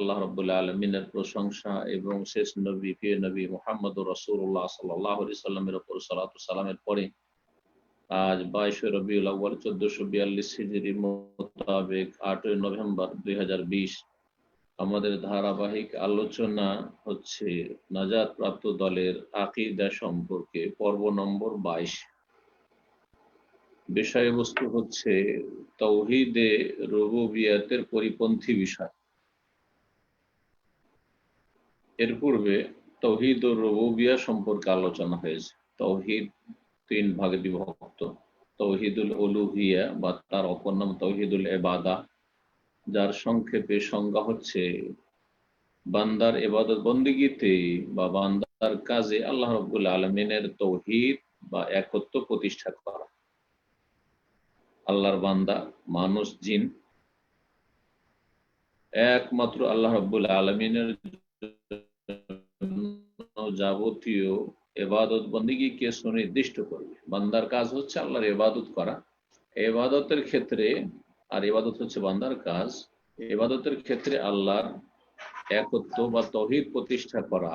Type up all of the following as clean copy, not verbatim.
আল্লাহ রাব্বুল আলামিনের প্রশংসা এবং শেষ নবী প্রিয় নবী মুহাম্মদুর রাসূলুল্লাহ সাল্লাল্লাহু আলাইহি সাল্লামের উপর সালাতু সালামের পরে আজ 22 রবিউল আউয়াল 1442 হিজরি মোতাবেক 8 নভেম্বর 2020 আমাদের ধারাবাহিক আলোচনা হচ্ছে নাজাত প্রাপ্ত দলের আকীদা সম্পর্কে পর্ব নম্বর 22। বিষয়বস্তু হচ্ছে তাওহীদে রুবুবিয়তের পরিপন্থী বিষয়। এর পূর্বে তাওহীদ ও রুবুবিয়্যাহ সম্পর্কে আলোচনা হয়েছে। তাওহীদ তিন ভাগে বিভক্ত: তাওহীদুল উলুহিয়্যাহ বা তার অপর নাম তাওহীদুল ইবাদা, যার সংক্ষেপে সংজ্ঞা হচ্ছে বান্দার ইবাদত বন্দেগীতে বা বান্দার কাজে আল্লাহ রাব্বুল আলামিনের তাওহীদ বা একত্ব প্রতিষ্ঠা করা। আল্লাহর বান্দা মানুষ জিন একমাত্র আল্লাহ রাব্বুল আলামিনের যাবতীয় ইবাদত বন্দেগীকে সুনির্দিষ্ট করবে। বান্দার কাজ হচ্ছে আল্লাহর ইবাদত করা। ইবাদতের ক্ষেত্রে, আর ইবাদত হচ্ছে বান্দার কাজ, ইবাদতের ক্ষেত্রে আল্লাহর একত্ব বা তাওহীদ প্রতিষ্ঠা করা,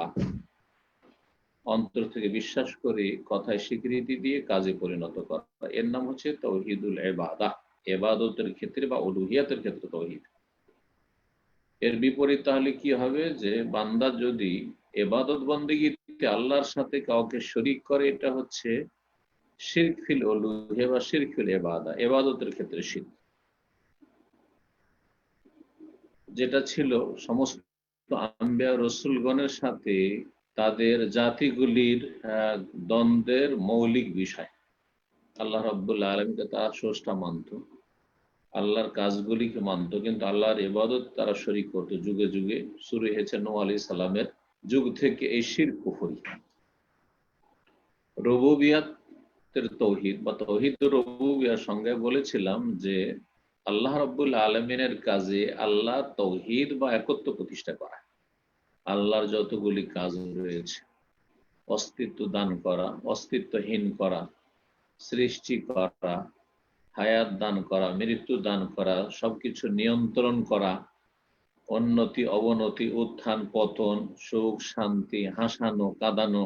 অন্তর থেকে বিশ্বাস করে কথায় স্বীকৃতি দিয়ে কাজে পরিণত করা, এর নাম হচ্ছে তাওহীদুল ইবাদা। ইবাদতের ক্ষেত্রে বা উলুহিয়াতের ক্ষেত্রে তাওহীদ। এর বিপরীত তাহলে কি হবে, যে বান্দা যদি ইবাদত বন্দেগীতে আল্লাহর সাথে কাউকে শরীক করে, এটা হচ্ছে শিরক ফিল উলুহিয়্যাহ বা শিরক ফিল ইবাদা। ইবাদতের ক্ষেত্রে শিরক, যেটা ছিল সমস্ত আম্বিয়া রাসূলগণের সাথে তাদের জাতিগুলির দ্বন্দ্বের মৌলিক বিষয়। আল্লাহ রাব্বুল আলামিনকে তারা স্রষ্টা মানত, আল্লাহর কাজগুলিকে মানত, কিন্তু আল্লাহর ইবাদত তারা শরীক করত। যুগে যুগে শুরু হয়েছে নূহ আলাইহিস সালামের যুগ থেকে এই শিরক কুফরি। রুবুবিয়তের তাওহীদ বা তাওহীদ রুবুবিয়্যাহর সঙ্গে বলেছিলাম যে আল্লাহ রাব্বুল আলামিনের কাজে আল্লাহ তাওহীদ বা একত্ব প্রতিষ্ঠা করা। আল্লাহর যতগুলি কাজ রয়েছে, অস্তিত্ব দান করা, অস্তিত্বহীন করা, সৃষ্টি করা, হায়াত দান করা, মৃত্যু দান করা, সবকিছু নিয়ন্ত্রণ করা, উন্নতি অবনতি, উত্থান পতন, সুখ শান্তি, হাসানো কাঁদানো,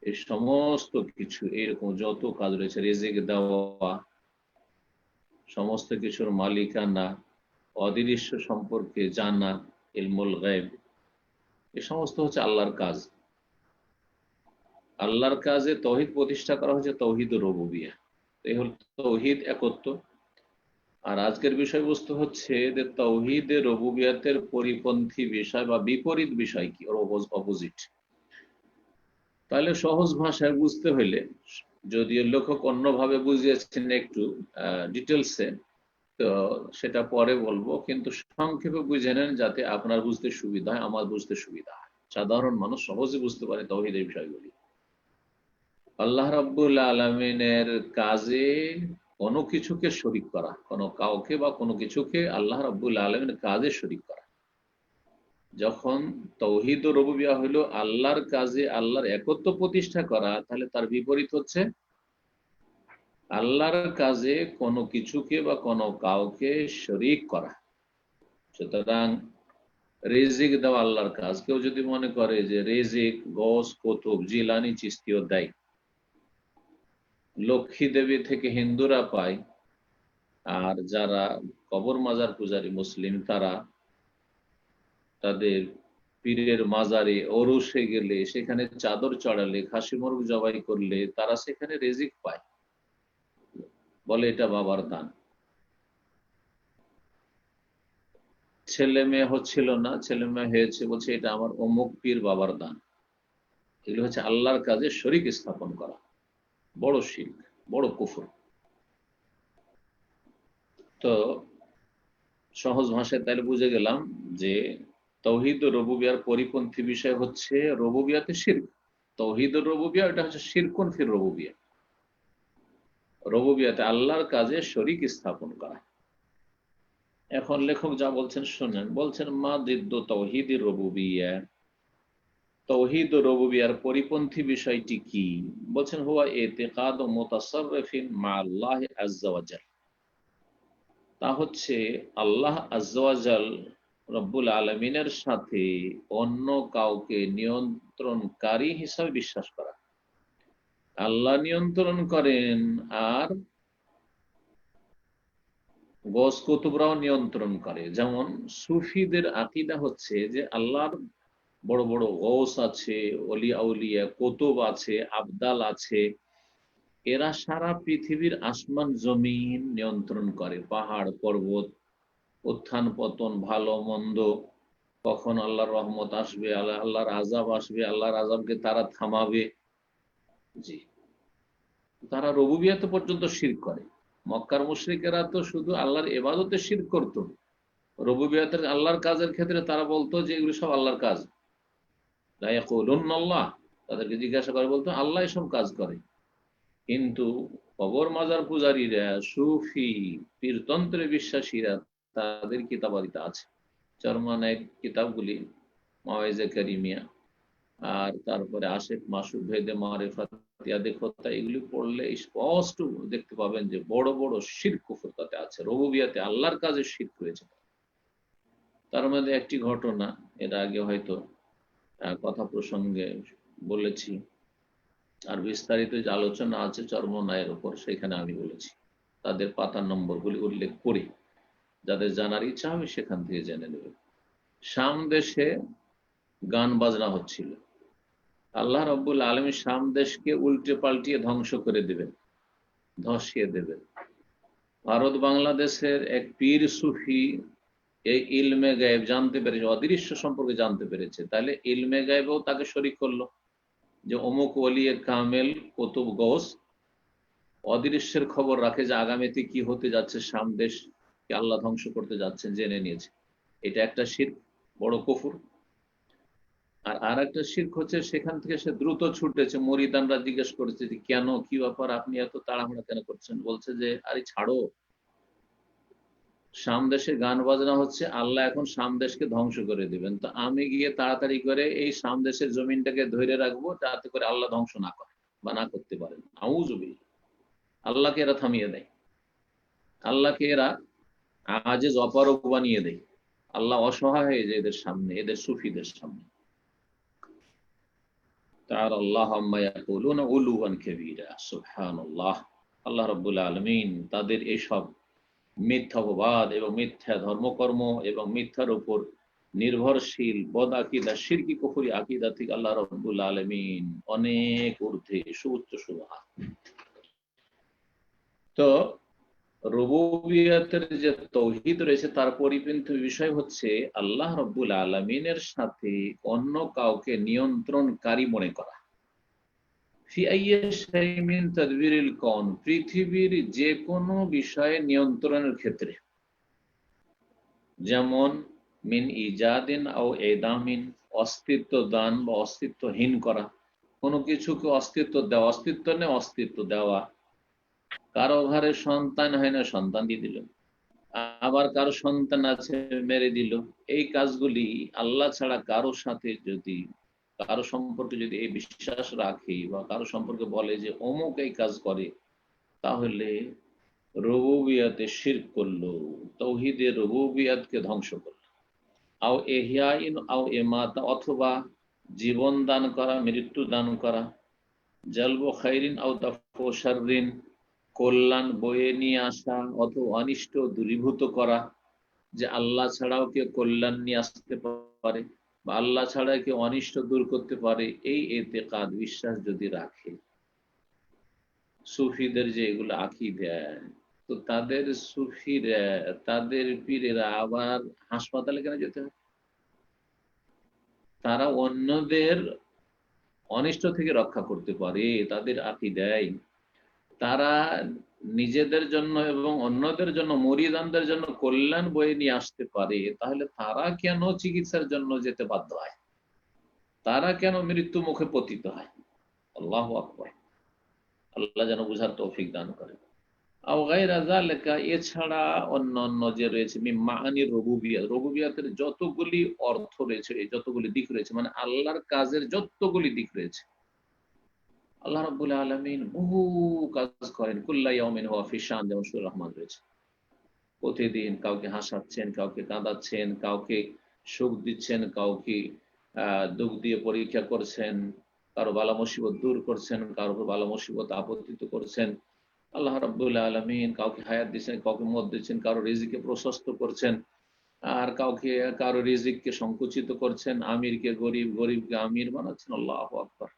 এই সমস্ত কিছু, এরকম যত কাজ রয়েছে, রিজিক দেওয়া, সমস্ত কিছুর মালিকানা, অদৃশ্য সম্পর্কে জানা, ইলমুল গায়ব, এই সমস্ত হচ্ছে আল্লাহর কাজ। আল্লাহর কাজে তাওহীদ প্রতিষ্ঠা করা হচ্ছে তাওহীদুর রুবুবিয়্যাহ। এই হল তাওহীদ একত্ব। আর আজকের বিষয়বস্তু হচ্ছে যে তাওহীদে রুবুবিয়্যাতের পরিপন্থী বিষয় বা বিপরীত বিষয় কি, অপোজিট। তাহলে সহজ ভাষায় বুঝতে হইলে, যদিও লেখক অন্যভাবে বুঝিয়েছেন একটু ডিটেলসে, তো সেটা পরে বলবো, কিন্তু সংক্ষেপে বুঝে নেন যাতে আপনার বুঝতে সুবিধা হয়, আমার বুঝতে সুবিধা হয়, সাধারণ মানুষ সহজে বুঝতে পারে তাওহীদের বিষয়গুলি। আল্লাহ রাব্বুল আলামিনের কাজে কোনো কিছুকে শরীক করা, কোনো কাউকে বা কোনো কিছুকে আল্লাহ রাব্বুল আলামিনের কাজে শরীক করা। যখন তাওহীদ ও রুবুবিয়্যাহ হলো আল্লাহর কাজে আল্লাহর একত্ব প্রতিষ্ঠা করা, তাহলে তার বিপরীত হচ্ছে আল্লাহর কাজে কোনো কিছুকে বা কোনো কাউকে শরীক করা। সুতরাং রিজিক দেওয়া আল্লাহর কাজ। কেউ যদি মনে করে যে রিজিক গৌস কুতুব জিলানী চিশতিও দেয়, লক্ষ্মী দেবী থেকে হিন্দুরা পায়, আর যারা কবর মাজার পূজারী মুসলিম তারা তাদের পীরের মাজারে ওরসে গেলে, সেখানে চাদর চড়ালে, খাসি মুরগ জবাই করলে তারা সেখানে রিজিক পায়, বলে এটা বাবার দান। ছেলে মেয়ে হচ্ছিল না, ছেলে মেয়ে হয়েছে, বলছে এটা আমার অমুক পীর বাবার দান। এগুলো হচ্ছে আল্লাহর কাজে শরীক স্থাপন করা, বড় শিরক, বড় কুফর। তো সহজ ভাষায় তাহলে বুঝে গেলাম যে তাওহীদ ও রুবুবিয়্যাহর পরিপন্থী বিষয় হচ্ছে রুবুবিয়্যাতে শিরক। তাওহীদ ও রুবুবিয়্যাহ এটা হচ্ছে শিরকুন ফির রুবুবিয়্যাহ। রুবুবিয়্যাতে আল্লাহর কাজে শরীক স্থাপন করা। এখন লেখক যা বলছেন শুনেন, বলছেন মা দিদ্দু তাওহীদির রুবুবিয়্যাহ, তাওহীদ ও রুবুবিয়্যাহর পরিপন্থী বিষয়টি কি? বলছেন হুয়া ইতিকাদু মুতাসাররিফিন মা আল্লাহ আযজা ওয়া জাল। তা হচ্ছে আল্লাহ আযজা ওয়া জাল রব্বুল আলমিনের সাথে অন্য কাউকে নিয়ন্ত্রণকারী হিসাবে বিশ্বাস করা। আল্লাহ নিয়ন্ত্রণ করেন, আর গস কুতুবরাও নিয়ন্ত্রণ করে। যেমন সুফিদের আকীদা হচ্ছে যে আল্লাহর বড় বড় গৌস আছে, অলি আউলিয়া কুতুব আছে, আবদাল আছে, এরা সারা পৃথিবীর আসমান জমিন নিয়ন্ত্রণ করে। পাহাড় পর্বত, উত্থান পতন, ভালো মন্দ, কখন আল্লাহর রহমত আসবে, আল্লাহর আযাব আসবে, আল্লাহর আযাবকে তারা থামাবে। জি, তারা রুবুবিয়াতে পর্যন্ত শিরক করে। মক্কার মুশরিকেরা তো শুধু আল্লাহর ইবাদতে শিরক করত, রুবুবিয়াতের আল্লাহর কাজের ক্ষেত্রে তারা বলতো যে এগুলো সব আল্লাহর কাজ। লা ইয়াকুলুন্না আল্লাহ, তাদেরকে জিজ্ঞাসা করে বলতো আল্লাহ এসব কাজ করে। কিন্তু কবর মাজার পূজারীরা, সুফি পীরতন্ত্রে বিশ্বাসীরা, তাদের কিতাবাদিতে আছে চরমানের কিতাবগুলি, মাওয়াইজে কারিমিয়া, আর তারপরে আশেক মাসুদ ভেদে মারিফাত ইত্যাদি কথা, এগুলি পড়লে স্পষ্ট দেখতে পাবেন যে বড় বড় শিরক কুফর তাতে আছে। রুবুবিয়াতে আল্লাহর কাজে শিরক রয়েছে। তার মধ্যে একটি ঘটনা, এর আগে হয়তো কথা প্রসঙ্গে বলেছি, আর বিস্তারিত যে আলোচনা আছে চরমনায়ের উপর, সেখানে আমি বলেছি। তাদের পাতার নম্বরগুলি উল্লেখ করি, যাদের জানার ইচ্ছা হবে সেখান থেকে জেনে নেবে। শাম দেশে গান বাজনা হচ্ছিল। আল্লাহ রব্বুল আলামিন শাম দেশকে উল্টে পাল্টিয়ে ধ্বংস করে দেবেন, ধসিয়ে দেবেন। ভারত বাংলাদেশের এক পীর সুফি এই ইলমে গায়েব জানতে পেরেছে, অদৃশ্য সম্পর্কে জানতে পেরেছে, তাহলে ইলমে গায়েবেও তাকে শরীক করলো যে অমুক ওলিয়ে কামেল কুতুব গৌস অদৃশ্যের খবর রাখে যে আগামীতে কি হতে যাচ্ছে, শাম দেশ কে আল্লাহ ধ্বংস করতে যাচ্ছেন জেনে নিয়েছে। এটা একটা শিরক, বড় কুফর। আর একটা শিরক হচ্ছে, সেখান থেকে সে দ্রুত ছুটেছে। মরিদানরা জিজ্ঞেস করেছে যে কেন, কি ব্যাপার, আপনি এত তাড়াহুড়া কেন করছেন? বলছে যে আরে ছাড়ো, শাম দেশে গান বাজনা হচ্ছে, আল্লাহ এখন শাম দেশকে ধ্বংস করে দিবেন, তো আমি গিয়ে তাড়াতাড়ি করে এই শাম দেশের জমিনটাকে ধরে রাখবো, যাতে করে আল্লাহ ধ্বংস না করে বা না করতে পারেন। আউযুবিল্লাহ। আল্লাহকে এরা থামিয়ে দেয়, আল্লাহকে এরা আজিজ অপারগ বানিয়ে দেয়। আল্লাহ অসহায় হয়ে যায় এদের সামনে, এদের সুফিদের সামনে। তাআলা আম্মা ইয়াকুলুনা উলুওয়ান কাবীরা। সুবহানাল্লাহ। আল্লাহ রাব্বুল আলামিন তাদের এইসব মিথ্যাবাদ এবং মিথ্যা ধর্মকর্ম এবং মিথ্যার উপর নির্ভরশীল বদ আকিদা, শিরকি কুফরি আকিদা থেকে আল্লাহ রাব্বুল আলামিন অনেক ঊর্ধ্বে, সুউচ্চ সুবহান। তো রুবুবিয়তের যে তৌহিদ রয়েছে, তার পরিপন্থী বিষয় হচ্ছে আল্লাহ রাব্বুল আলামিনের সাথে অন্য কাউকে নিয়ন্ত্রণকারী মনে করা। ফি আইয়ি শাইইন মিন তাদবিরিল কাউন, পৃথিবীর যে কোনো বিষয়ে নিয়ন্ত্রণের ক্ষেত্রে। যেমন মিন ইজাদিন আও ইদামিন, অস্তিত্ব দান বা অস্তিত্বহীন করা, কোনো কিছুকে অস্তিত্ব দেওয়া, অস্তিত্ব নেই অস্তিত্ব দেওয়া। কারো ঘরে সন্তান হয় না, সন্তান দিয়ে দিল, আবার কারো সন্তান আছে মেরে দিল। এই কাজগুলি আল্লাহ ছাড়া কারো সাথে যদি, কারো সম্পর্কে যদি এই বিশ্বাস রাখে বা কারো সম্পর্কে বলে যে অমুক এই কাজ করে, তাহলে রুবুবিয়াতে শিরক করলো, তৌহিদের রুবুবিয়াতকে ধ্বংস করলো। আও এহিয়াইন আও ইমাতা, অথবা জীবন দান করা, মৃত্যু দান করা। জালবু খাইরিন আও দাফু শাররিন, কল্যাণ বয়ে নিয়ে আসা অথবা অনিষ্ট দূরীভূত করা। যে আল্লাহ ছাড়াও কেউ কল্যাণ নিয়ে আসতে পারে বা আল্লাহ ছাড়া কেউ অনিষ্ট দূর করতে পারে, এই এতেকাদ বিশ্বাস যদি রাখে, সুফিদের যে এগুলো আকীদা, তো তাদের সুফিরা, তাদের পীরেরা আবার হাসপাতালে কেন যেতে হয়? তারা অন্যদের অনিষ্ট থেকে রক্ষা করতে পারে, তাদের আকীদায়। তারা নিজেদের জন্য এবং অন্যদের জন্য, মুরিদানদের জন্য কল্যাণ বয়ে নিয়ে আসতে পারে, তাহলে তারা কেন চিকিৎসার জন্য যেতে বাধ্য হয়? তারা কেন মৃত্যু মুখে পতিত হয়? আল্লাহু আকবার। আল্লাহ যেন বুঝার তৌফিক দান করে। আও গায়রা যালিকা, এছাড়া অন্যান্য যে রয়েছে মাআনির রুবুবিয়্যাহ, রুবুবিয়্যাতের যতগুলি অর্থ রয়েছে, যতগুলি দিক রয়েছে, মানে আল্লাহর কাজের যতগুলি দিক রয়েছে। আল্লাহ রাব্বুল আলামিন বহু কাজ করেন, কুল্লা ইয়াউমিন হুয়া ফি শান, যেমন সূরা রহমান রয়েছে। প্রতিদিন কাউকে হাসাচ্ছেন, কাউকে কাঁদাচ্ছেন, কাউকে সুখ দিচ্ছেন, কাউকে দুঃখ দিয়ে পরীক্ষা করছেন, কারো বালা মুসিবত দূর করছেন, কারো বালা মুসিবত আপত্তিত করছেন। আল্লাহ রাব্বুল আলামিন কাউকে হায়াত দিচ্ছেন, কাউকে মত দিচ্ছেন, কারো রিজিককে প্রশস্ত করছেন, আর কারো রিজিককে সংকুচিত করছেন, আমিরকে গরিব, গরিবকে আমির বানাচ্ছেন। আল্লাহু আকবার।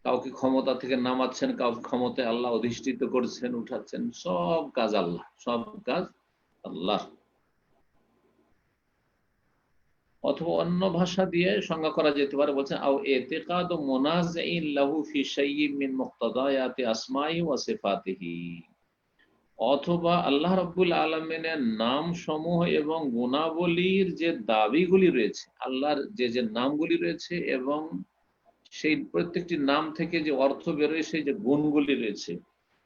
কাউকে ক্ষমতা থেকে নামাচ্ছেন, কাউকে ক্ষমতায় আল্লাহ অধিষ্ঠিত করছেন, উঠাচ্ছেন। সব কাজ আল্লাহ, সব কাজ আল্লাহ। অথবা অন্য ভাষা দিয়ে সংজ্ঞা করা যেতে পারে, বলছেন আও ইতিকাদ মুনাজিন লাহু ফি শাইইন মিন মুক্তাদায়াতি আসমাই ওয়া সিফাতিহি, অথবা আল্লাহ রাব্বুল আলামিনের নাম সমূহ এবং গুণাবলীর যে দাবিগুলি রয়েছে, আল্লাহর যে যে নামগুলি রয়েছে এবং সেই প্রত্যেকটি নাম থেকে যে অর্থ বেরোয়, সেই যে গুণগুলি রয়েছে,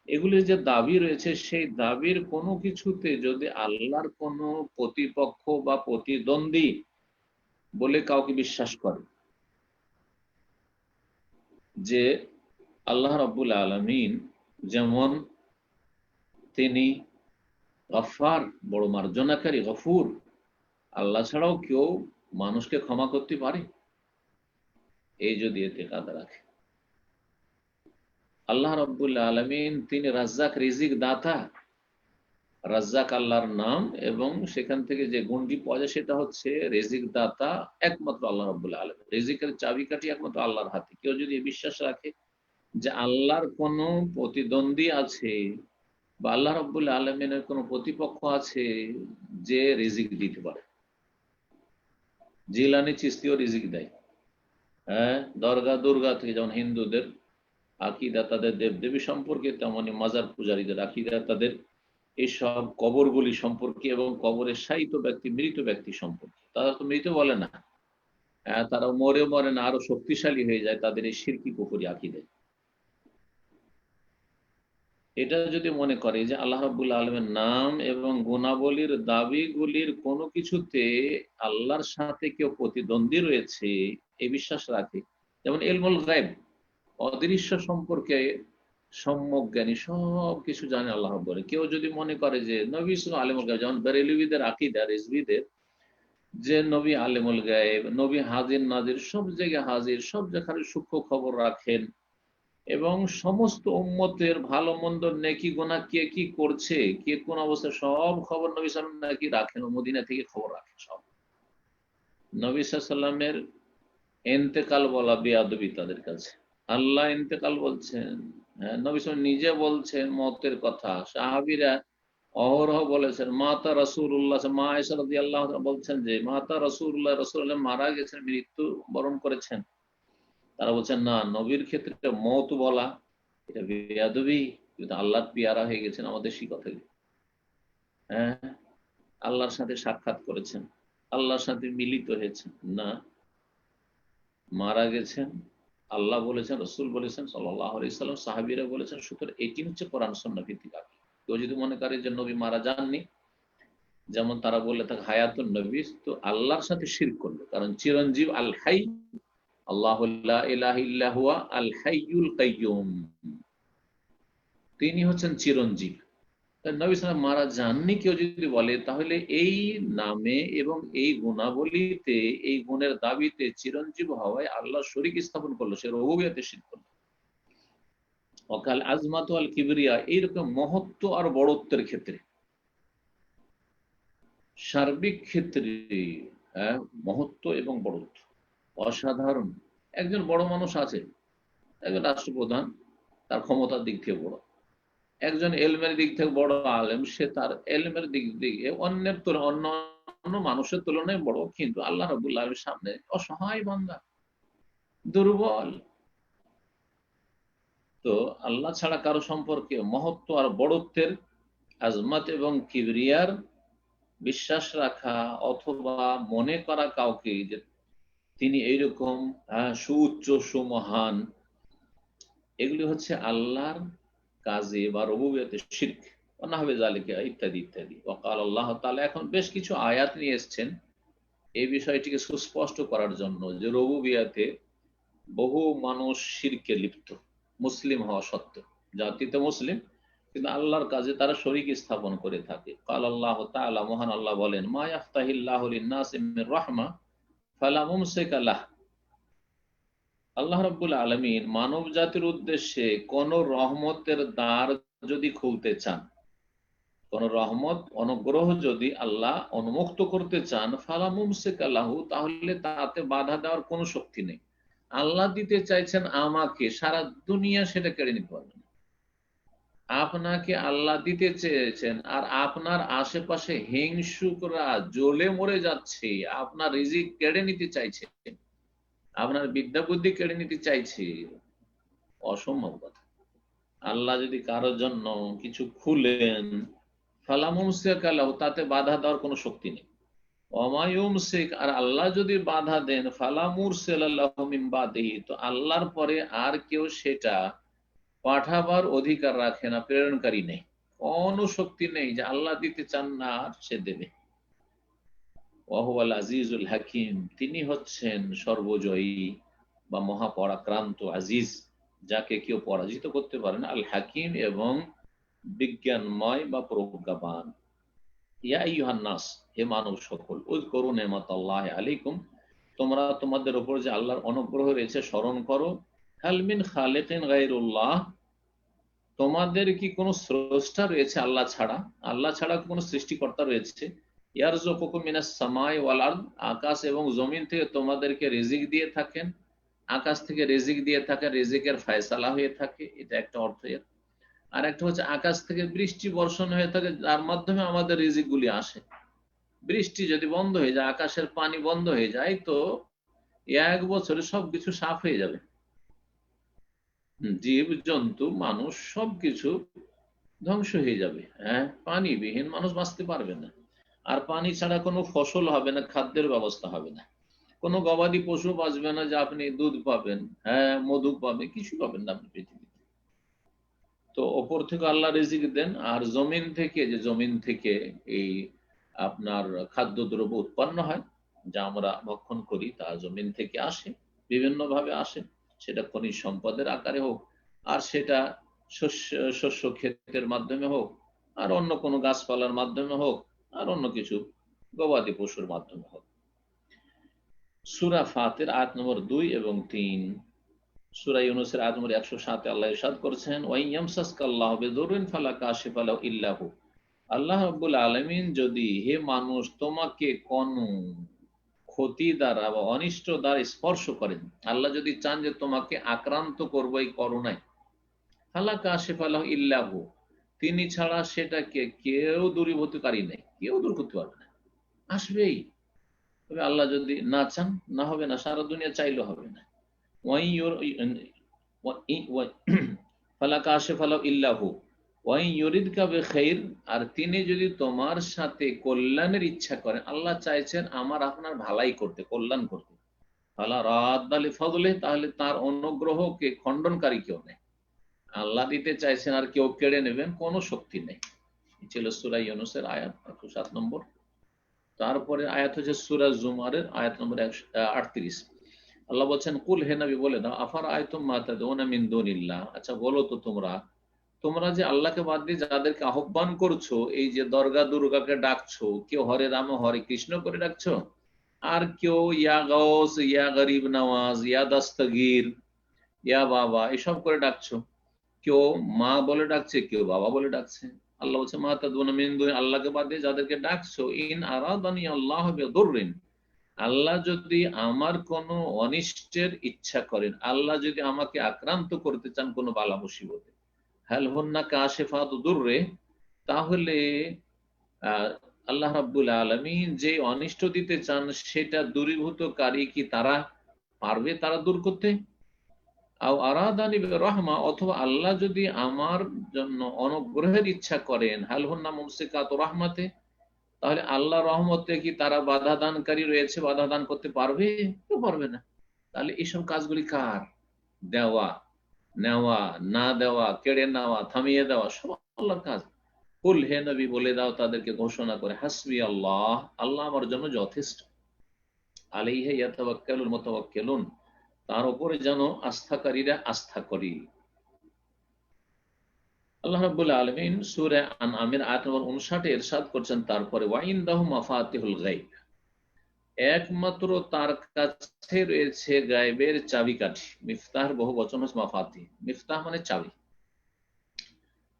এগুলির যে দাবি রয়েছে, সেই দাবির কোনো কিছুতে যদি আল্লাহর কোনো প্রতিপক্ষ বা প্রতিদ্বন্দ্বী বলে কাউকে বিশ্বাস করে, যে আল্লাহ রাব্বুল আলামিন যেমন তিনি গফফার, বড় মার্জনাকারী, গফুর, আল্লাহ ছাড়াও কেউ মানুষকে ক্ষমা করতে পারে, এই যদি এতেকাদ রাখে। আল্লাহ রাব্বুল আলামিন তিনি রাজ্জাক, রিজিক দাতা। রাজ্জাক আল্লাহর নাম, এবং সেখান থেকে যে গুণটি পাওয়া যায় সেটা হচ্ছে রিজিক দাতা একমাত্র আল্লাহ রাব্বুল আলামিন। রিজিকের চাবিকাঠি একমাত্র আল্লাহর হাতে। কেউ যদি বিশ্বাস রাখে যে আল্লাহর কোনো প্রতিদ্বন্দ্বী আছে বা আল্লাহ রাব্বুল আলামিনের কোনো প্রতিপক্ষ আছে যে রিজিক দিতে পারে, জিলানি চিশতিও রিজিক দেয়। হ্যাঁ, দরগা দুর্গা থেকে যেমন হিন্দুদের আকিদা তাদের দেবদেবী সম্পর্কে, তেমনি মাজার পূজারীদের আকিদা তাদের এইসব কবরগুলি সম্পর্কে এবং কবরে শায়িত ব্যক্তি, মৃত ব্যক্তি সম্পর্কে। তারা তো মৃত বলে না, তারা মরে না, আরো শক্তিশালী হয়ে যায় তাদের এই শিরকি কুফরি আকিদায়। এটা যদি মনে করে যে আল্লাহ রাব্বুল আলামিনের নাম এবং গুণাবলীর দাবিগুলির কোনো কিছুতে আল্লাহর সাথে কেউ প্রতিদ্বন্দ্বী রয়েছে, এই বিশ্বাস রাখে, যেমন ইলমুল গায়ব, অদৃশ্য সম্পর্কে সম্যক জ্ঞানী, সব কিছু জানে আল্লাহ বলে। কেউ যদি মনে করে যে নবী আলেমুল গায়েব, যেমন বেরেলভিদের আকিদা, রিজভিদের, যে নবী আলেমুল গায়েব, নবী হাজির নাজির, সব জায়গায় হাজির, সব জায়গায় সূক্ষ্ম খবর রাখেন, এবং সমস্ত উম্মতের ভালো মন্দ, নেকি গোনা, কে কি করছে, কে কোন অবস্থায়, সব খবর নবী সাল্লাম নাকি রাখেন, ও মদিনা থেকে খবর রাখেন সব। নবী সাল্লামের ইন্তেকাল বলা বেয়াদবি তাদের কাছে। আল্লাহ ইন্তেকাল বলছেন, নবী সাল্লাম নিজে বলছেন মতের কথা, সাহাবীরা অহরহ বলেছেন। মাতা রাসূলুল্লাহ, মা আয়েশা রাদিয়াল্লাহু আনহা বলছেন যে মাতা রাসূলুল্লাহ, রাসূলুল্লাহ মারা গেছেন, মৃত্যু বরণ করেছেন। তারা বলছেন না, নবীর ক্ষেত্রে মওত বলা এটা বেয়াদবি, কিন্তু আল্লাহর পিয়ারা হয়ে গেছেন, আমাদের শিক্ষা। হ্যাঁ, আল্লাহর সাথে সাক্ষাৎ করেছেন, আল্লাহর সাথে মিলিত হয়েছেন না, মারা গেছেন, আল্লাহ বলেছেন, রসুল বলেছেন সাল্লাল্লাহু আলাইহি সাল্লাম, সাহাবীরা বলেছেন। সুতরাং এটি হচ্ছে কোরআন সুন্নাহ ভিত্তিক আকীদা। কেউ যদি মনে করে যে নবী মারা যাননি, যেমন তারা বলে থাকে হায়াতুন নবী, তো আল্লাহর সাথে শিরক করলো। কারণ চিরঞ্জীব আল হাই, আল্লাহু লা ইলাহা ইল্লা হুয়া আল হাইয়ুল কাইয়্যুম, তিনি হচ্ছেন চিরঞ্জীব। নবী সাল্লাল্লাহু মারা যাননি কেউ যদি বলে, তাহলে এই নামে এবং এই গুণাবলীতে, এই গুণের দাবিতে চিরঞ্জীব হওয়ায় আল্লাহ শরীক স্থাপন করলো, সে রুবুবিয়তে শিরক করলো। অকাল আজমাত আল কিবরিয়া, এইরকম মহত্ব আর বড়ত্বের ক্ষেত্রে, সার্বিক ক্ষেত্রে, মহত্ব এবং বড়ত্ব অসাধারণ। একজন বড় মানুষ আছে, একজন রাষ্ট্রপ্রধান, তার ক্ষমতার দিক থেকে বড়। একজন এলমের দিক থেকে বড় আলেম, সে তার এলমের দিক থেকে অন্যের তুলনায়, অন্য মানুষের তুলনায় বড়, কিন্তু আল্লাহ রাব্বুল আলামিনের সামনে অসহায় বান্দা, দুর্বল। তো আল্লাহ ছাড়া কারো সম্পর্কে মহত্ব আর বড়ত্বের, আজমত এবং কিবরিয়ার বিশ্বাস রাখা, অথবা মনে করা কাউকে যে তিনি এইরকম সুউচ্চ, সুমহান, এগুলি হচ্ছে আল্লাহর কাজে বা রুবুবিয়তে শিরক, অন্যভাবে জালিকা, ইত্যাদি ইত্যাদি। ওয়াকাল আল্লাহ তাআলা, এখন বেশ কিছু আয়াত নিয়ে এসেছেন এই বিষয়টিকে সুস্পষ্ট করার জন্য, যে রুবুবিয়তে বহু মানুষ শিরকে লিপ্ত, মুসলিম হওয়া সত্ত্বেও, জাতিতে মুসলিম কিন্তু আল্লাহর কাজে তারা শরীক স্থাপন করে থাকে। কাল আল্লাহ তাআলা, মহান আল্লাহ বলেন, মা ইয়াফতাহিল্লাহু লিন-নাসি মির রাহমা ফালা মুমসিকা লাহ। আল্লাহ রাব্বুল আলামিন মানব জাতির উদ্দেশ্যে কোন রহমতের দ্বার যদি খুলতে চান, কোন রহমত অনুগ্রহ যদি আল্লাহ উন্মুক্ত করতে চান, ফালা মুমসিকা লাহু, তাহলে তাতে বাধা দেওয়ার কোনো শক্তি নেই। আল্লাহ দিতে চাইছেন আমাকে, সারা দুনিয়া সেটা কেড়ে নিতে পারবে না। আপনাকে আল্লাহ দিতে চেয়েছেন, আর আপনার আশেপাশে হিংসুকরা জ্বলে মরে যাচ্ছে, আপনার রিজিক কেড়ে নিতে চাইছে, আপনার বিদ্যা বুদ্ধি কেড়ে নিতে চাইছে। অসম্ভব কথা। আল্লাহ যদি কারোর জন্য কিছু খুলেন, ফালামুমসিকা লাহু, তাতে বাধা দেওয়ার কোনো শক্তি নেই। ওয়ামায়ুমসিক, আর আল্লাহ যদি বাধা দেন, ফালা মুরসিলা লাহু মিন বাদিহি, তো আল্লাহর পরে আর কেউ সেটা পাঠাবার অধিকার রাখে না, প্রেরণকারী নেই। কোনো শক্তি নেই যে আল্লাহ দিতে চান না আর সে দেবে। ওয়াহুয়াল আজিজুল হাকিম, তিনি হচ্ছেন সর্বজয়ী বা মহাপরাক্রান্ত আজিজ, যাকে কেউ পরাজিত করতে পারে না। আল হাকিম, এবং বিজ্ঞানময় বা প্রজ্ঞাবান। ইয়া আইয়ুহান নাস, হে মানব সকল, উযকুরু নি'মাতাল্লাহি আলাইকুম, তোমরা তোমাদের উপর যে আল্লাহর অনুগ্রহ রয়েছে স্মরণ করো। হাল মিন খালিকিন গায়রুল্লাহ, তোমাদের কি কোনো স্রষ্টা রয়েছে আল্লাহ ছাড়া? আল্লাহ ছাড়া কোনো সৃষ্টিকর্তা রয়েছে? ইয়ারযুকুকুম মিনাস সামাই ওয়াল আরদ, আকাশ এবং জমিন থেকে তোমাদেরকে রিজিক দিয়ে থাকেন। আকাশ থেকে রিজিক দিয়ে থাকেন, রিজিকের ফয়সালা হয়ে থাকে, এটা একটা অর্থ এর। আর একটা হচ্ছে আকাশ থেকে বৃষ্টি বর্ষণ হয়ে থাকে, যার মাধ্যমে আমাদের রিজিক গুলি আসে। বৃষ্টি যদি বন্ধ হয়ে যায়, আকাশের পানি বন্ধ হয়ে যায়, তো 1 বছরে সবকিছু সাফ হয়ে যাবে। জীব জন্তু মানুষ সবকিছু ধ্বংস হয়ে যাবে। হ্যাঁ, পানিবিহীন মানুষ বাঁচতে পারবে না। আর পানি ছাড়া কোনো ফসল হবে না, খাদ্যের ব্যবস্থা হবে না। কোনো গবাদি পশু বাঁচবে না যে আপনি দুধ পাবেন, হ্যাঁ মধু পাবেন, কিছু পাবেন না আপনি পৃথিবীতে। তো ওপর থেকে আল্লাহ রিজিক দেন, আর জমিন থেকে, যে জমিন থেকে এই আপনার খাদ্যদ্রব্য উৎপন্ন হয়, যা আমরা ভক্ষণ করি, তা জমিন থেকে আসে, বিভিন্ন ভাবে আসে। সেটা খনিজ সম্পদের আকারে হোক, আর সেটা শস্য শস্য ক্ষেতের মাধ্যমে হোক, আর অন্য কোনো গাছপালার মাধ্যমে হোক, আর অন্য কিছু গবাদি পশুর মাধ্যমে হোক। সূরা ফাতির আয়াত নম্বর 2 এবং 3, সূরা ইউনূসের আয়াত নম্বর 107 আল্লাহ ইরশাদ করেছেন, ওয়া ইয়ামসাসকাল্লাহু বিদুররিন ফালা কাশিফা লাহু ইল্লা হু। আল্লাহ রাব্বুল আলামিন যদি, হে মানুষ, তোমাকে কোন ক্ষতি দ্বারা বা অনিষ্ট দ্বারা স্পর্শ করেন, আল্লাহ যদি চান যে তোমাকে আক্রান্ত করবে এই করোনায়, ফালা কাশিফা লাহু ইল্লা হু, তিনি ছাড়া সেটাকে কেউ দূরীভূতকারী নেই, কেউ দূর করতে পারবে না, আসবেই। তবে আল্লাহ যদি না চান, না হবে না, সারা দুনিয়া চাইলেও হবে না। ফালা কাশিফা লাহু ইল্লা হু ওয়া ইন ইউরিদকা বিখাইর, আর তিনি যদি তোমার সাথে কল্যাণের ইচ্ছা করেন, আল্লাহ চাইছেন আমার আপনার ভালাই করতে, কল্যাণ করতে, ফালা রাদ্দা লিফাদলিহি, তাহলে তার অনুগ্রহকে খণ্ডনকারী কেউ নেই। আল্লাহ দিতে চাইছেন আর কেউ কেড়ে নেবেন, কোনো শক্তি নেই। এই ছিল সূরা ইউনূসের আয়াত 7 নম্বর। তারপরে আয়াত হচ্ছে সূরা জুমারের আয়াত নম্বর 38। আল্লাহ বলছেন, কুল, হে নবী বলে দাও, আফারাআইতুম মা তাদউনা মিন দুনিল্লাহ, আচ্ছা বলো তো তোমরা, তোমরা যে আল্লাহকে বাদ দিয়ে যাদেরকে আহ্বান করছো, এই যে দরগা দুর্গাকে ডাকছো, কেউ হরে রাম হরে কৃষ্ণ করে ডাকছো, আর কেউ ইয়া গাউস, ইয়া গরিব নওয়াজ, ইয়া দস্তগীর, ইয়া বাবা, এসব করে ডাকছো। কেউ মা বলে ডাকছে, কেউ বাবা বলে ডাকছে। আল্লাহ বলছে, মা তাদউনা মিন দুনি, আল্লাহকে বাদ দিয়ে যাদেরকে ডাকছো, ইন আরাদানি আল্লাহু বিদুররিন, আল্লাহ যদি আমার কোনো অনিষ্টের ইচ্ছা করেন, আল্লাহ যদি আমাকে আক্রান্ত করতে চান কোনো বালা মুসিবতে, হাল হুন্না কাশিফাতু দুররে, তাহলে আল্লাহ রাব্বুল আলামিন যে অনিষ্ট দিতে চান সেটা দূরীভূতকারী কি তারা পারবে তারা দূর করতে? আও আরাদানি বিরহমা, অথবা আল্লাহ যদি আমার জন্য অনুগ্রহের ইচ্ছা করেন, হাল হুন্না মুমসিকাতু রাহমাতে, তাহলে আল্লাহ রহমতে কি তারা বাধা দানকারী রয়েছে, বাধা দান করতে পারবে? কেউ পারবে না। তাহলে এইসব কাজগুলি কার? দেওয়া, নেওয়া, না দেওয়া, কেড়ে নেওয়া, থামিয়ে দেওয়া, সব আল্লাহর কাজ। কুল, হে নবী বলে দাও তাদেরকে ঘোষণা করে, হাসবি আল্লাহ, আল্লাহ আমার জন্য যথেষ্ট। আলাইহি ইয়াতাওয়াক্কালুল মুতাওয়াক্কিলুন, তার উপরে যেন আস্থাকারীরা আস্থা করি। আল্লাহ রাব্বুল আলামিন সূরা আনআমের আয়াত নম্বর 59 ইরশাদ করছেন, তারপরে ওয়াইনদাহু মাফাতিহুল গায়ব, একমাত্র তার কাছে রয়েছে গায়বের চাবিকাঠি। মিফতাহের বহু বচন হচ্ছে মাফাতি, মিফতাহ মানে চাবি।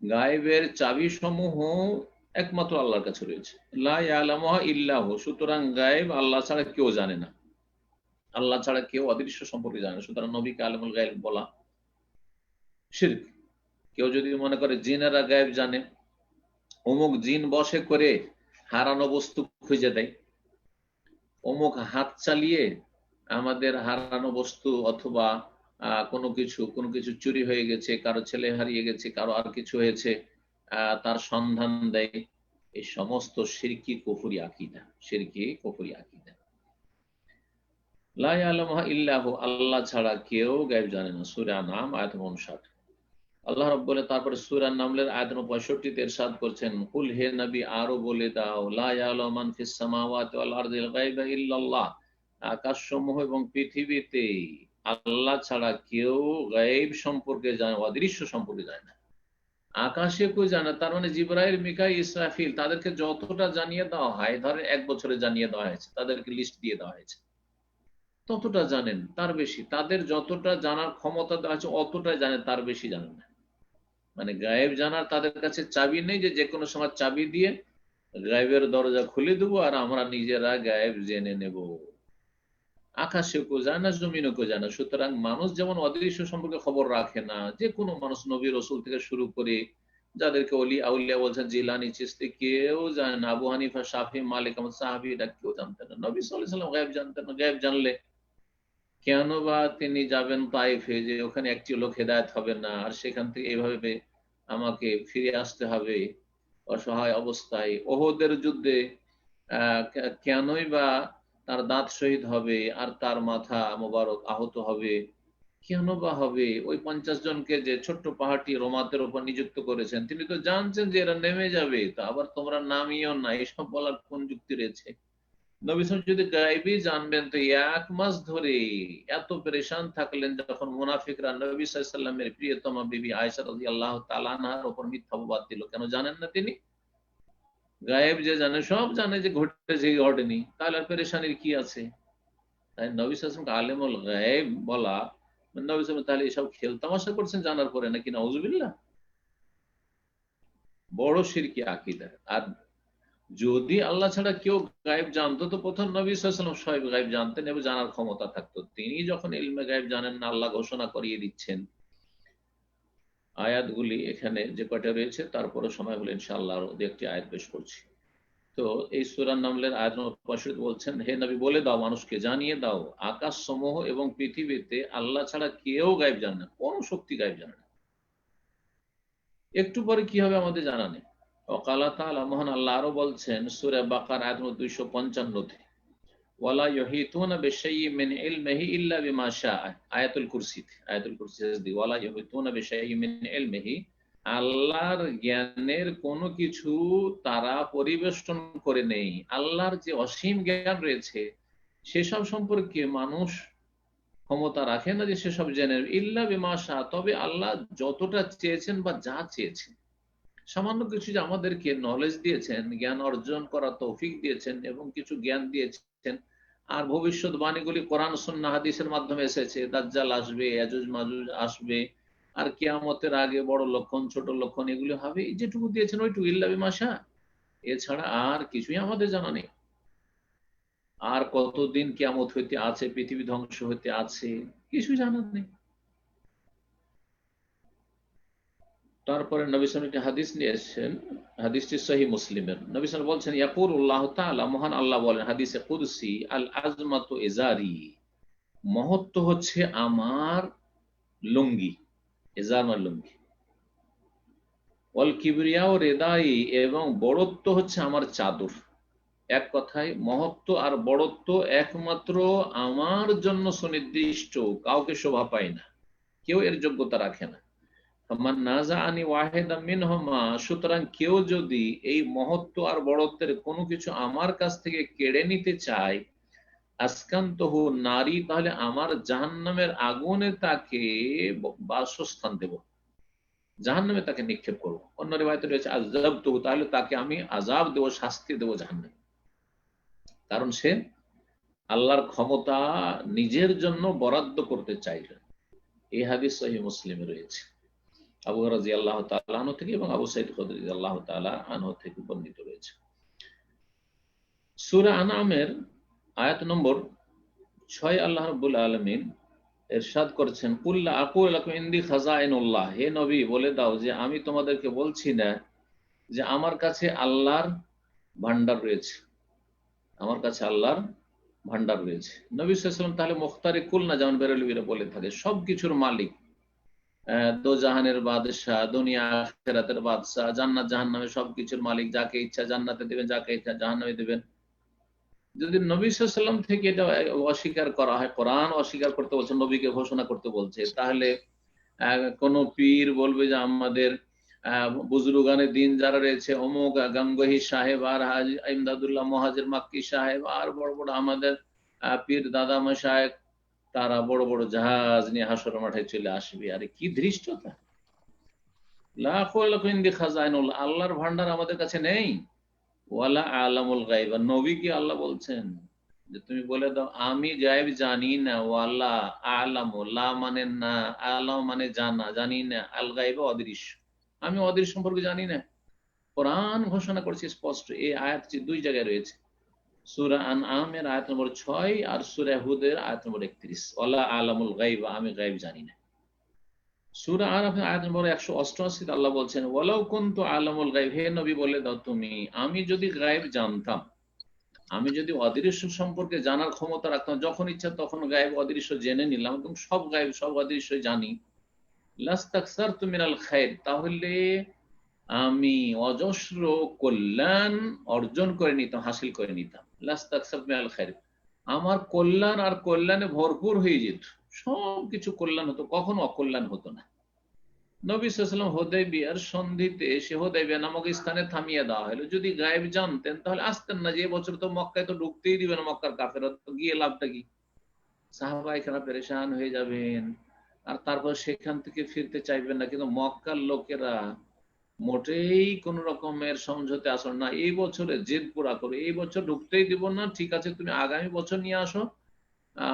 গায়বের চাবি সমূহ একমাত্র আল্লাহর কাছে রয়েছে। লা ইয়ালামুহা ইল্লাহু, সুতরাং গায়ব আল্লাহ ছাড়া কেউ জানে না, আল্লাহ ছাড়া কেউ অদৃশ্য সম্পর্কে জানে না। সুতরাং নবীকে আলিমুল গায়ব বলা শিরক। কেউ যদি মনে করে জিনেরা গায়েব জানে, অমুক জিন বসে করে হারানো বস্তু খুঁজে দেয়, অমুক হাত চালিয়ে আমাদের হারানো বস্তু অথবা কোনো কিছু চুরি হয়ে গেছে, কারো ছেলে হারিয়ে গেছে, কারো আর কিছু হয়েছে, তার সন্ধান দেয়, এই সমস্ত শিরকি কুফরি আকীদা, শিরকি কুফরি আকীদা। লা ইয়ালামুহা ইল্লাহু, আল্লাহ ছাড়া কেউ গায়েব জানে না। সূরা নাম আয়াত 59। আল্লাহ রাব্বুল তারপরে সূরা নামলের আয়াত 65 ইরশাদ করছেন, কুল হে নবী আরো বলে দাও, লা ইয়ালামু মান ফিস সামাওয়াতি ওয়াল আরদিল গায়বা ইল্লাল্লাহ, আকাশসমূহ এবং পৃথিবীতে আল্লাহ ছাড়া কেউ গায়ব সম্পর্কে জানে, অদৃশ্য সম্পর্কে জানে না। আকাশে কেউ জানে, তার মানে জিবরাইল, মিকাইল, ইসরাফিল, তাদেরকে যতটা জানিয়ে দেওয়া হয়, ধরেন 1 বছরে জানিয়ে দেওয়া হয়েছে, তাদেরকে লিস্ট দিয়ে দেওয়া হয়েছে, ততটা জানেন, তার বেশি তাদের যতটা জানার ক্ষমতা দেওয়া হয়েছে অতটাই জানে, তার বেশি জানেন না। মানে গায়েব জানার তাদের কাছে চাবি নেই যে কোনো সময় চাবি দিয়ে গায়েবের দরজা খুলে দেবো আর আমরা নিজেরা গায়েব জেনে নেব। আকাশে কেউ যায় না, জমিনে কেউ যায় না। সুতরাং মানুষ যেমন অদৃশ্য সম্পর্কে খবর রাখে না, যে কোনো মানুষ নবী রসুল থেকে শুরু করে যাদেরকে অলি আউলিয়া বলছেন, জিলানি, চিশতি, কেউ জানে না। আবু হানিফা, শাফি, মালিক আহমদ, সাহাবীরা কেউ জানতেন না। নবী সাল্লাল্লাহু আলাইহি ওয়াসাল্লাম গায়েব জানতেন না। গায়েব জানলে কেন বা তিনি যাবেন তাইফে, যে ওখানে একটি লোক হেদায়েত হবে না, আর সেখান থেকে এইভাবে আমাকে ফিরে আসতে হবে অসহায় অবস্থায়। ওহদের যুদ্ধে কেনই বা তার দাঁত শহীদ হবে আর তার মাথা মোবারক আহত হবে, কেন বা হবে? ওই 50 জনকে যে ছোট্ট পাহাড়টি রোমাতের উপর নিযুক্ত করেছেন, তিনি তো জানছেন যে এরা নেমে যাবে, তো আবার তোমরা নামিও না, এসব বলার কোন যুক্তি রয়েছে? নবী সাল্লাল্লাহু আলাইহি ওয়াসাল্লাম যদি গায়বী জানবেন তো 1 মাস ধরে এত পেরেশান থাকলেন, যখন মুনাফিকরা নবী সাল্লাল্লাহু আলাইহি ওয়াসাল্লামের প্রিয়তমা বিবি আয়েশা রাদিয়াল্লাহু তাআলা আনহার উপর মিথ্যা অপবাদ দিল। কেন জানেন না তিনি? গায়েব যে জানে, সব জানে যে ঘটেছে কি ঘটেনি, তাহলে আর পেরেশানির কি আছে? তাই নবী সাল্লাল্লাহু আলাইহি ওয়াসাল্লামকে আলেমুল গায়েব বলা, নবী সাল্লাল্লাহু আলাইহি ওয়াসাল্লাম তাহলে এসব খেল তামাশা করছেন জানার পরে নাকি? নাউজুবিল্লাহ, বড় শিরকি আকীদা। আর যদি আল্লাহ ছাড়া কেউ গায়েব জানতো তো প্রথম নবী সাল্লাল্লাহু আলাইহি ওয়াসাল্লাম সব গায়েব জানতেন এবং জানার ক্ষমতা থাকতো। তিনি যখন ইলমে গায়েব জানেন না, আল্লাহ ঘোষণা করিয়ে দিচ্ছেন। আয়াতগুলি এখানে যে কয়টা রয়েছে, তারপরে সময় হলে ইনশাআল্লাহ আরো একটি আয়াত পেশ করছি। তো এই সূরা নামলের আয়াত নম্বর 65 বলছেন, হে নবী বলে দাও, মানুষকে জানিয়ে দাও, আকাশ সমূহ এবং পৃথিবীতে আল্লাহ ছাড়া কেউ গায়েব জানে না, কোন শক্তি গায়েব জানে না। একটু পরে কি হবে আমাদের জানা নেই। ওয়াকালা তাআলা, মহান আল্লাহ আরো বলছেন সূরা বাকারা আয়াত নম্বর 255-তে, ওয়ালা ইউহিতুনা বিশাইইম মিন ইলমিহি ইল্লা বিমা শাআ, আয়াতুল কুরসিতে, আয়াতুল কুরসি দি, ওয়ালা ইউহিতুনা বিশাইইম মিন ইলমিহি, আল্লাহর জ্ঞানের কোনো কিছু তারা পরিবেষ্টন করে নেই। আল্লাহর যে অসীম জ্ঞান রয়েছে সেসব সম্পর্কে মানুষ ক্ষমতা রাখে না যে সেসব জেনে, ইল্লা বিমা শাআ, তবে আল্লাহ যতটা চেয়েছেন বা যা চেয়েছেন, সামান্য কিছু যে আমাদেরকে নলেজ দিয়েছেন, জ্ঞান অর্জন করার তৌফিক দিয়েছেন এবং কিছু জ্ঞান দিয়েছেন। আর ভবিষ্যৎবাণীগুলি কোরআন সুন্নাহ হাদিসের মাধ্যমে এসেছে, দাজ্জাল আসবে, ইয়াজুজ মাজুজ আসবে, আর কিয়ামতের আগে বড় লক্ষণ ছোট লক্ষণ এগুলি হবে, যেটুকু দিয়েছেন ওইটুকু, ইল্লা বিমা শাআ। এছাড়া আর কিছুই আমাদের জানা নেই। আর কতদিন কিয়ামত হইতে আছে, পৃথিবী ধ্বংস হইতে আছে, কিছু জানা নেই। তারপরে নবী সাল্লাল্লাহু আলাইহি হাদিস নিয়ে এসেছেন, হাদিসটি সহিহ মুসলিমের। নবী সাল্লাল্লাহু বলছেন, ইয়াকুলুল্লাহ তাআলা, মহান আল্লাহ বলেন হাদিসে কুদসি, আল আজমাতু ইজারি, মহত্ব হচ্ছে আমার লুঙ্গি, ইজার মানে লুঙ্গি, ওয়াল কিবরিয়াউ রিদাই, এবং বড়ত্ব হচ্ছে আমার চাদর। এক কথায় মহত্ব আর বড়ত্ব একমাত্র আমার জন্য সুনির্দিষ্ট, কাউকে শোভা পায় না, কেউ এর যোগ্যতা রাখে না। সুতরাং কেউ যদি এই মহত্ব আর বড়ত্বের কোনো কিছু আমার কাছ থেকে কেড়ে নিতে চায়, আসকান্তহু নারী, তাহলে আমার জাহান্নামের আগুনে তাকে বাসস্থান দেব। জাহান্নামে তাকে নিক্ষেপ করবো। অন্য রিওয়ায়াতে রয়েছে আযাবতুহু, তাহলে তাকে আমি আযাব দেবো, শাস্তি দেবো জাহান্নামে। কারণ সে আল্লাহর ক্ষমতা নিজের জন্য বরাদ্দ করতে চাইল। এই হাদিস সহিহ মুসলিমে রয়েছে, আবু হুরায়রা রাদিয়াল্লাহু তাআলা আনহু থেকে এবং আবু সাঈদ খুদরী রাদিয়াল্লাহু তাআলা আনহু থেকে বর্ণিত রয়েছে। সূরা আনআমের আয়াত নম্বর 6 আল্লাহ রাব্বুল আলামিন ইরশাদ করেছেন, কুল লা আকুলু লাকুম ইনদি খাযাইনুল্লাহ, হে নবী বলে দাও যে আমি তোমাদেরকে বলছি না যে আমার কাছে আল্লাহর ভান্ডার রয়েছে, আমার কাছে আল্লাহর ভান্ডার রয়েছে। নবী সাল্লাল্লাহু আলাইহি ওয়াসাল্লাম তাহলে মুখতারে কুল না, যেমন বেরেলভীরা বলে থাকে, সবকিছুর মালিক, দোজাহানের বাদশাহ, দুনিয়া আখিরাতের বাদশাহ, জান্নাত জাহান্নামের সবকিছুর মালিক, যাকে ইচ্ছা জান্নাতে দিবেন, যাকে ইচ্ছা জাহান্নামে দিবেন। যদি নবী সাল্লাল্লাহু আলাইহি ওয়াসাল্লাম থেকে এটা অস্বীকার করা হয়, কোরআন অস্বীকার করতে বলছে, নবীকে ঘোষণা করতে বলছে, তাহলে কোন পীর বলবে যে আমাদের বুজুর্গানে দিন যারা রয়েছে, অমুক গাঙ্গহি সাহেব আর হাজি ইমদাদুল্লাহ মুহাজির মাক্কি সাহেব আর বড় বড় আমাদের পীর দাদা মশায়েখ, তারা বড় বড় জাহাজ নিয়ে হাসর মাঠে চলে আসবে। আরে কি ধৃষ্টতা! আল্লাহর ভান্ডার আমাদের কাছে নেই। ওয়ালা আলামুল গায়ব, নবীকে আল্লাহ বলছেন যে তুমি বলে দাও আমি গায়েব জানি না। ওয়ালা আলামু, লা মানে না, আলাম মানে জানা, জানি না, আল গায়ব অদৃশ্য, আমি অদৃশ্য সম্পর্কে জানি না। কোরআন ঘোষণা করছে স্পষ্ট, এই আয়াতটি দুই জায়গায় রয়েছে, সূরা আনআমের আয়াত নম্বর 6 আর সূরা হুদের আয়াত নম্বর 31। ওয়ালা আলামুল গায়ব, আমি গায়ব জানি না। সূরা আরাফের আয়াত নম্বর 188 আল্লাহ বলছেন, ওয়ালাউ কুনতু আলামুল গায়ব, হে নবী বলে দাও তুমি আমি যদি গায়ব জানতাম, আমি যদি অদৃশ্য সম্পর্কে জানার ক্ষমতা রাখতাম, যখন ইচ্ছা তখন গায়েব অদৃশ্য জেনে নিলাম এবং সব গায়েব সব অদৃশ্য জানি, লাস্তাকসারতু মিনাল খায়র, তাহলে আমি অজস্র কল্যাণ অর্জন করে নিতাম, হাসিল করে নিতাম। লাস্তাকসারতু মিনাল খায়র, আমার কল্যাণ আর কল্যাণে ভরপুর হয়ে যেত, সবকিছু কল্যাণ হতো, কখনো অকল্যাণ হতো না। নবী সাল্লাল্লাহু আলাইহি ওয়াসাল্লাম হুদায়বিয়ার সন্ধিতে সে হুদায়বিয়া নামক স্থানে থামিয়ে দেওয়া হলো। যদি গায়েব জানতেন তাহলে আসতেন না, যে বছর তো মক্কায় তো ঢুকতেই দিবে না, মক্কার কাফেররা, তো গিয়ে লাভটা কি? সাহাবায়ে কেরাম পেরেশান হয়ে যাবেন, আর তারপর সেখান থেকে ফিরতে চাইবেন না। কিন্তু মক্কার লোকেরা মোটেই কোন রকমের সমঝোতে আসো না, এই বছরে জেদ পুরা করো, এই বছর ঢুকতেই দিব না, ঠিক আছে তুমি আগামী বছর নিয়ে আসো,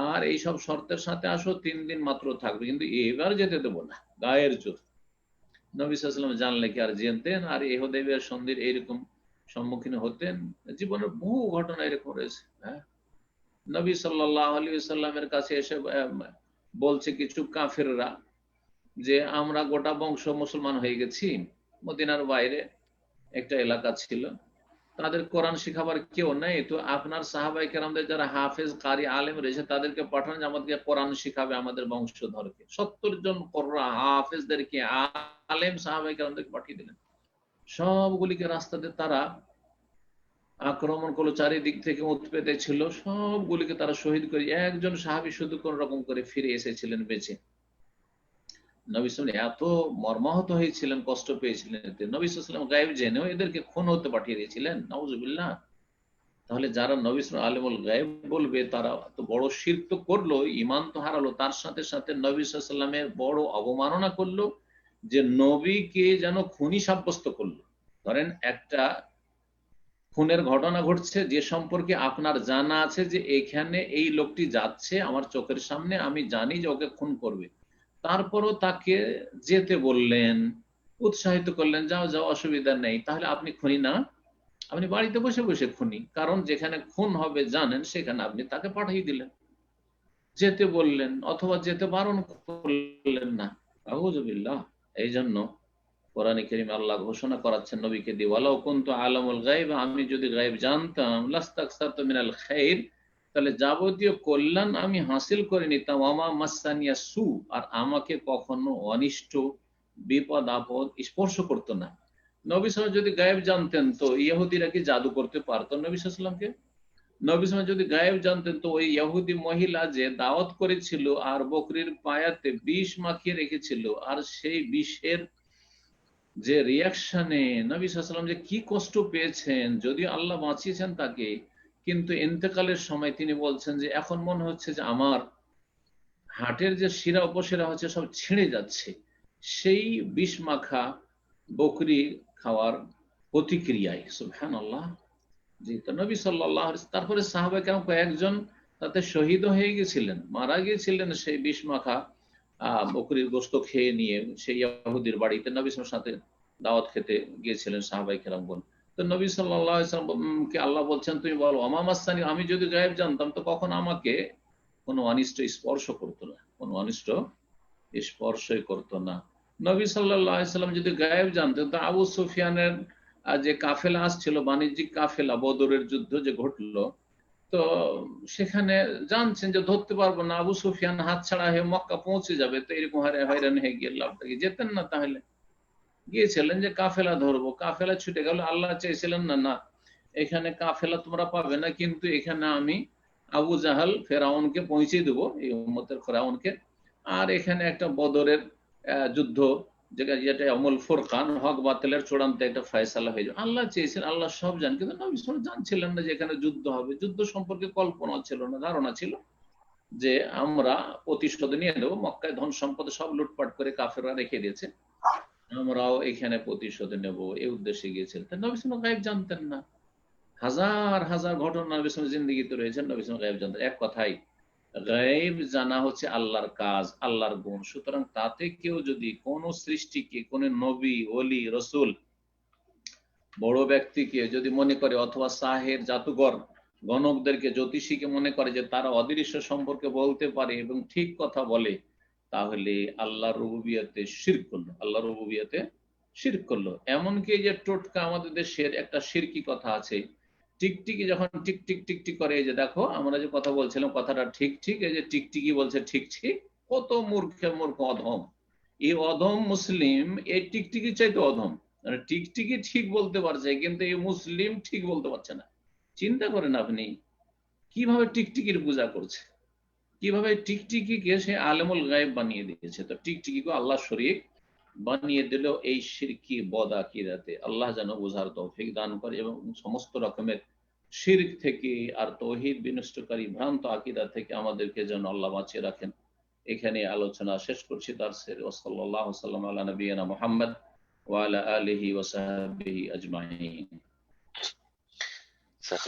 আর এই সব শর্তের সাথে আসো, 3 দিন মাত্র থাকবে, কিন্তু এবার যেতে দেবো না, গায়ের জোর। নবী সাল্লাল্লাহু আলাইহি ওয়াসাল্লাম জানলে কি আর জানতেন? আর এই হুদায়বিয়ার সন্ধির এইরকম সম্মুখীন হতেন? জীবনের বহু ঘটনা এরকম রয়েছে। হ্যাঁ, নবী সাল্লাল্লাহু আলাইহি ওয়াসাল্লামের কাছে এসে বলছে কিছু কাফেররা যে আমরা গোটা বংশ মুসলমান হয়ে গেছি। মদিনার বাইরে একটা এলাকা ছিল, তাদের কোরআন শিখাবার কেউ নেই, তো আপনার সাহাবায়ে কেরামদের যারা হাফেজ কারি আলেম রয়েছে তাদেরকে পাঠান যে আমাদেরকে কোরআন শিখাবে আমাদের বংশধরকে। 70 জন কোরআন হাফেজদেরকে, আলেম সাহাবায়ে কেরামদেরকে পাঠিয়ে দিলেন। সবগুলিকে রাস্তাতে তারা আক্রমণ করলো, চারিদিক থেকে উৎপেতে ছিল, সবগুলিকে তারা শহীদ করে, একজন সাহাবী শুধু কোন রকম করে ফিরে এসেছিলেন বেঁচে। নবী সাল্লাল্লাহু আলাইহি ওয়াসাল্লাম এত মর্মাহত হয়েছিলেন, কষ্ট পেয়েছিলেন, এতে নবী সাল্লাল্লাহু আলাইহি ওয়াসাল্লাম গায়েব জেনেও এদেরকে খুন হতে পাঠিয়ে দিয়েছিলেন, নাউজুবিল্লাহ। তাহলে যারা নবী সাল্লাল্লাহু আলিমুল গায়েব বলবে তারা তো বড় শিরক তো করলো, ঈমান তো হারালো, তার সাথে সাথে নবী সাল্লাল্লাহু আলাইহি ওয়াসাল্লামের বড় অবমাননা করলো, যে নবীকে যেন খুনি সাব্যস্ত করলো। ধরেন একটা খুনের ঘটনা ঘটছে যে সম্পর্কে আপনার জানা আছে যে এখানে এই লোকটি যাচ্ছে আমার চোখের সামনে, আমি জানি যে ওকে খুন করবে, তারপরও তাকে যেতে বললেন, উৎসাহিত করলেন, যাও যাও অসুবিধা নেই, তাহলে আপনি খুনি না? আপনি বাড়িতে বসে বসে খুনি, কারণ যেখানে খুন হবে জানেন সেখানে আপনি তাকে পাঠিয়ে দিলেন, যেতে বললেন অথবা যেতে বারণ করলেন না। আউযুবিল্লাহ। এই জন্য কোরআনে কারীমে আল্লাহ ঘোষণা করাচ্ছেন নবীকে দিয়ে, ওয়ালাউ কুনতু আলামুল গায়ব, আমি যদি গায়ব জানতাম, লাস্তাকসারতু মিনাল খায়র, তাহলে যাবতীয় কল্যাণ আমি হাসিল করে নিতাম, ওয়ামা মাসসানিয়া সু, আর আমাকে কখনো অনিষ্ট বিপদ আপদ স্পর্শ করতো না। নবী সাল্লাল্লাহু আলাইহি ওয়াসাল্লাম যদি গায়েব জানতেন তো ইহুদিরা কি জাদু করতে পারতো নবী সাল্লাল্লাহু আলাইহি ওয়াসাল্লামকে? নবী সাল্লাল্লাহু আলাইহি ওয়াসাল্লাম যদি গায়েব জানতেন তো ওই ইহুদি মহিলা যে দাওয়াত করেছিল আর বকরির পায়াতে বিষ মাখিয়ে রেখেছিল, আর সেই বিষের যে রিয়াকশনে নবী সাল্লাল্লাহু আলাইহি ওয়াসাল্লাম যে কি কষ্ট পেয়েছেন, যদিও আল্লাহ বাঁচিয়েছেন তাকে, কিন্তু ইন্তেকালের সময় তিনি বলছেন যে এখন মনে হচ্ছে যে আমার হাটের যে শিরা উপশিরা হচ্ছে সব ছিঁড়ে যাচ্ছে, সেই বিষ মাখা বকরি খাওয়ার প্রতিক্রিয়ায়, সুবহানাল্লাহ। জি, তো নবী সাল্লাল্লাহু আলাইহি ওয়াসাল্লাম, তারপরে সাহাবায়ে কেরাম কয়েকজন তাতে শহীদ হয়ে গেছিলেন, মারা গিয়েছিলেন সেই বিষ মাখা বকরির গোশত খেয়ে নিয়ে। সেই ইহুদির বাড়িতে নবী সাল্লাল্লাহু আলাইহি ওয়াসাল্লামের সাথে দাওয়াত খেতে গিয়েছিলেন সাহাবায়ে কেরামগণ। তো নবী সাল্লাল্লাহু আলাইহি ওয়াসাল্লাম কে আল্লাহ বলছেন, তুমি বলো ওমা মাসসানি, আমি যদি গায়েব জানতাম তো কখন আমাকে কোনো অনিষ্ট স্পর্শ করতো না, কোনো অনিষ্ট স্পর্শই করতো না। নবী সাল্লাল্লাহু আলাইহি ওয়াসাল্লাম যদি গায়েব জানতেন তো আবু সুফিয়ানের যে কাফেলা আসছিল, বাণিজ্যিক কাফেলা, বদরের যুদ্ধ যে ঘটলো, তো সেখানে জানছেন যে ধরতে পারবো না, আবু সুফিয়ান হাতছাড়া হয়ে মক্কা পৌঁছে যাবে, তো এরকম হয়রান হয়ে গিয়ে লাভটা কি, যেতেন না? তাহলে গিয়েছিলেন যে কাফেলা ধরবো, কাফেলা ছুটে গেল। আল্লাহ চেয়েছিলেন না, না এখানে কাফেলা তোমরা পাবে না, কিন্তু এখানে আমি আবু জাহাল ফেরাউনকে পৌঁছে দেবো, এই উম্মতের ফেরাউনকে। আর এখানে একটা বদরের যুদ্ধ, যেটা অমল ফুরকান, হক বাতিলের চূড়ান্ত একটা ফয়সালা হয়ে যাবে। আল্লাহ চেয়েছেন, আল্লাহ সব জান, কিন্তু নবী সাল্লাল্লাহু আলাইহি ওয়াসাল্লাম জানছিলেন না যে এখানে যুদ্ধ হবে। যুদ্ধ সম্পর্কে কল্পনা ছিল না, ধারণা ছিল যে আমরা প্রতিশোধ নিয়ে নেবো, মক্কায় ধন সম্পদ সব লুটপাট করে কাফেররা রেখে দিয়েছে, আমরাও এখানে প্রতিশোধ নেব, এই উদ্দেশ্যে গিয়েছিলেন। নবী সাল্লাল্লাহু আলাইহি ওয়াসাল্লাম গায়েব জানতেন না। হাজার হাজার ঘটনা নবী সাল্লাল্লাহু আলাইহি ওয়াসাল্লাম জিন্দেগিতে রয়েছে, নবী সাল্লাল্লাহু আলাইহি ওয়াসাল্লাম গায়েব জানতেন। এক কথাই গায়েব জানা হচ্ছে আল্লাহর কাজ, আল্লাহর গুণ। সুতরাং তাতে কেউ যদি কোন সৃষ্টিকে, কোন নবী, ওলি, রসুল, বড় ব্যক্তিকে যদি মনে করে, অথবা সাহের, জাদুঘর, গণকদেরকে, জ্যোতিষীকে মনে করে যে তারা অদৃশ্য সম্পর্কে বলতে পারে এবং ঠিক কথা বলে, তাহলে আল্লাহর রুবুবিয়তে শিরক করলো, আল্লাহর রুবুবিয়তে শিরক করলো। এমনকি যে টোটকা, আমাদের দেশের একটা শিরকি কথা আছে, টিকটিকি যখন টিক টিক টিক টিক করে, এই যে দেখো আমরা যে কথা বলছিলাম কথাটা ঠিক ঠিক, এই যে টিকটিকি বলছে ঠিক ঠিক, কত মূর্খের মূর্খ, অধম। এই অধম মুসলিম এই টিকটিকি চাইতে অধম। মানে টিকটিকি ঠিক বলতে পারছে, কিন্তু এই মুসলিম ঠিক বলতে পারছে না। চিন্তা করেন আপনি, কিভাবে টিকটিকির পূজা করছে, কিভাবে টিকটিকিকে সে আলেমুল গায়েব বানিয়ে দিয়েছে। তো টিকটিকিকে আল্লাহ শরীক বানিয়ে দিল এই শিরকি বদ আকীদাতে। আল্লাহ যেন বোঝার তৌফিক দান করে এবং সমস্ত রকমের শিরক থেকে আর তৌহিদ বিনষ্টকারী ভ্রান্ত আকীদা থেকে আমাদেরকে যেন আল্লাহ বাঁচিয়ে রাখেন। এখানে আলোচনা শেষ করছি। দারসের ওয়াসাল্লাল্লাহু সাল্লাম আলা নবিয়িনা মুহাম্মদ ওয়া আলা আলিহি ওয়া সাহবিহি আজমাইন।